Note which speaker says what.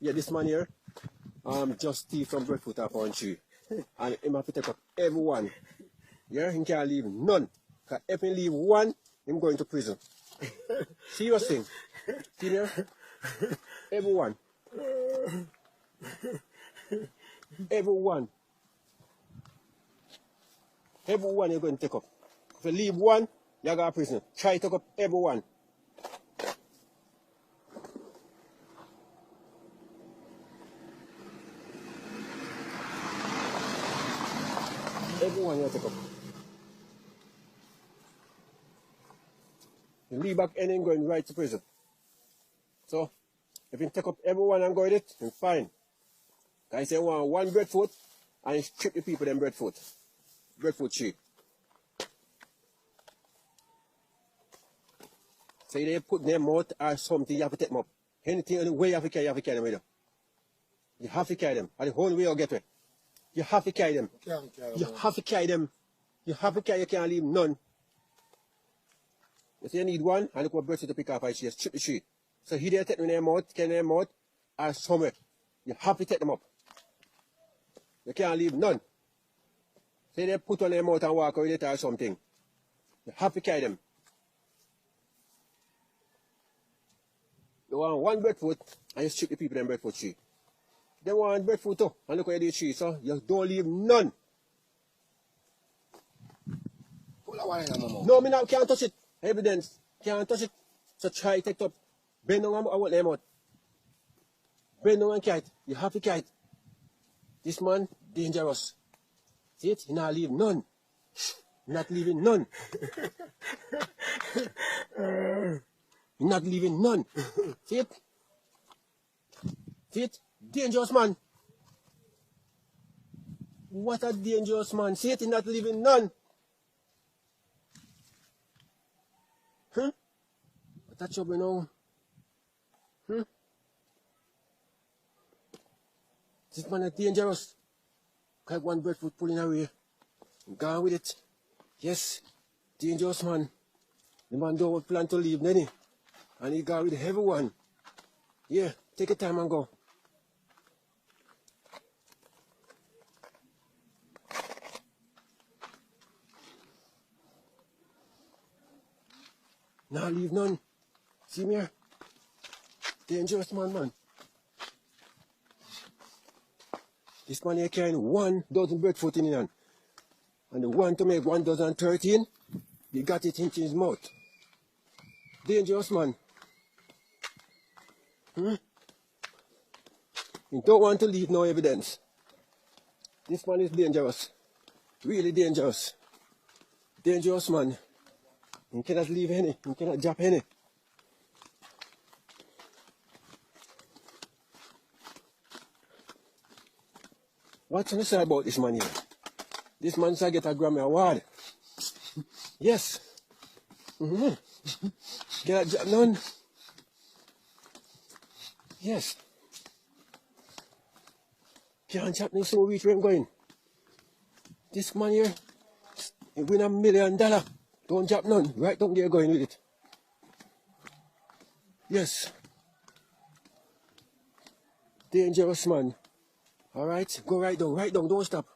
Speaker 1: Yeah, this man here, just thief from Breadfruit upon one tree. And him have to take up everyone. Yeah, he can't leave none. Because if he leave one, him going to prison. Serious thing. See there? Everyone. Everyone. Everyone you're going to take up. If you leave one, you go to prison. Try to take up everyone. Everyone you take up. You leave back any going right to prison. So, if you take up everyone and go with it, then fine. I say one breadfruit and you strip the people them breadfruit. Breadfruit tree. So they put them out or something, you have to take them up. Anything on the way you have to carry them with you. You have to carry them. And the whole way you get it. You have to carry them. You have to carry them. You have to carry, you can't leave none. You see you need one, and look what breadfruit to pick up and she strip the tree. So he there take them out, carry them out, or somewhere. You have to take them up. You can't leave none. Say they put on them out and walk away or something. You have to carry them. You want one breadfruit and you strip the people them breadfruit tree. They want breadfruit too, and look at the tree, so you don't leave none. No, me now can't touch it. Evidence. Can't touch it. So try take it up. Bend down and I want them out. Bend down and carry it. You have to carry it. This man, dangerous. See it? He not leave none. Not leaving none. He not leaving none. See it? See it? Dangerous man. What a dangerous man. See it? He not leaving none. Huh? What a trouble now. This man is dangerous. Got one breadfruit pulling away. Gone with it. Yes, dangerous man. The man don't plan to leave, Nenny. And he got with everyone. Yeah, take your time and go. Now leave none. See me here? Dangerous man. This man here carrying 1 dozen breadfruit in his hand. And the one to make 1,013, he got it into his mouth. Dangerous man. He don't want to leave no evidence. This man is dangerous. Really dangerous. Dangerous man. He cannot leave any. He cannot drop any. What's on the side about this man here? This man shall get a Grammy Award. Yes. Cannot drop none. Yes. Can't drop no so reach where I'm going. This man here, he win $1 million. Don't drop none. Right down there going with it. Yes. Dangerous man. Alright, go right down, don't stop.